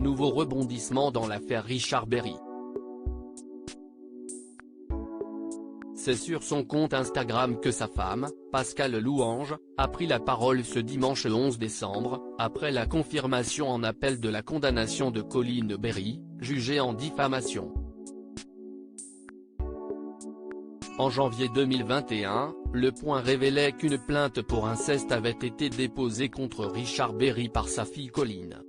nouveau rebondissement dans l'affaire Richard Berry. C'est sur son compte Instagram que sa femme, Pascale Louange, a pris la parole ce dimanche 11 décembre, après la confirmation en appel de la condamnation de Coline Berry, jugée en diffamation. En janvier 2021, Le Point révélait qu'une plainte pour inceste avait été déposée contre Richard Berry par sa fille Coline.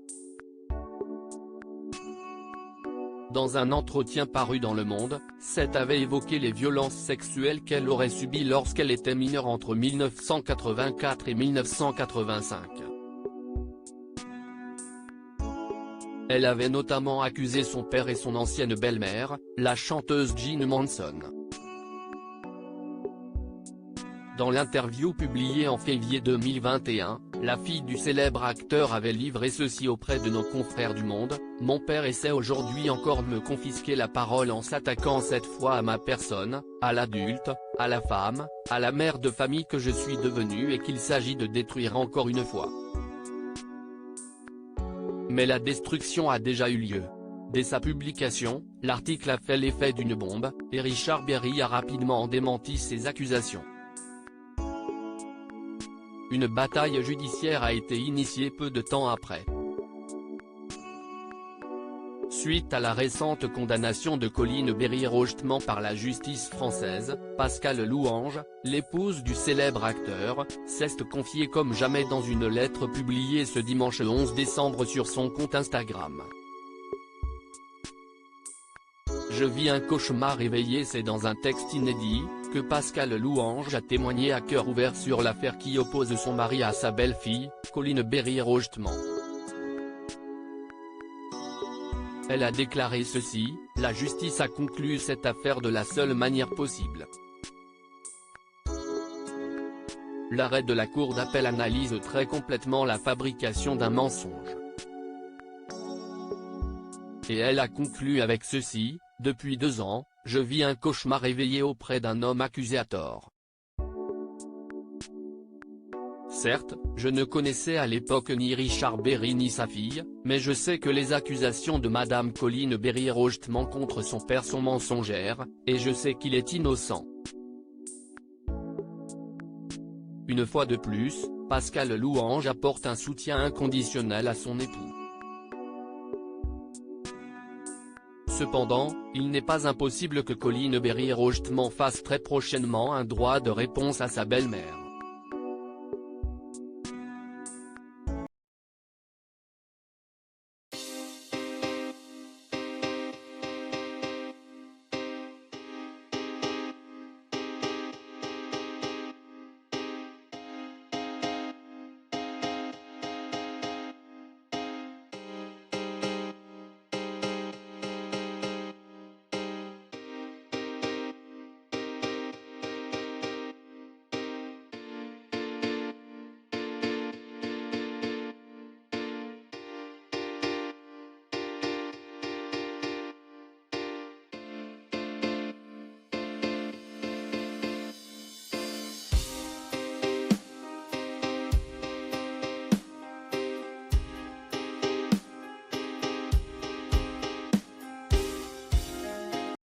Dans un entretien paru dans Le Monde, cette avait évoqué les violences sexuelles qu'elle aurait subies lorsqu'elle était mineure entre 1984 et 1985. Elle avait notamment accusé son père et son ancienne belle-mère, la chanteuse Jean Manson. Dans l'interview publiée en février 2021, la fille du célèbre acteur avait livré ceci auprès de nos confrères du Monde: « Mon père essaie aujourd'hui encore de me confisquer la parole en s'attaquant cette fois à ma personne, à l'adulte, à la femme, à la mère de famille que je suis devenue et qu'il s'agit de détruire encore une fois. Mais la destruction a déjà eu lieu. » Dès sa publication, l'article a fait l'effet d'une bombe, et Richard Berry a rapidement démenti ces accusations. Une bataille judiciaire a été initiée peu de temps après. Suite à la récente condamnation de Coline Berry rejetement par la justice française, Pascale Louange, l'épouse du célèbre acteur, s'est confiée comme jamais dans une lettre publiée ce dimanche 11 décembre sur son compte Instagram. Je vis un cauchemar réveillé. C'est dans un texte inédit, que Pascale Louange a témoigné à cœur ouvert sur l'affaire qui oppose son mari à sa belle-fille, Coline Berry rejetement. Elle a déclaré ceci: « La justice a conclu cette affaire de la seule manière possible. L'arrêt de la cour d'appel analyse très complètement la fabrication d'un mensonge. » Et elle a conclu avec ceci: « Depuis 2 ans, je vis un cauchemar réveillé auprès d'un homme accusé à tort. Certes, je ne connaissais à l'époque ni Richard Berry ni sa fille, mais je sais que les accusations de Madame Coline Berry rejetement contre son père sont mensongères, et je sais qu'il est innocent. » Une fois de plus, Pascale Louange apporte un soutien inconditionnel à son époux. Cependant, il n'est pas impossible que Coline Berry rejetement fasse très prochainement un droit de réponse à sa belle-mère.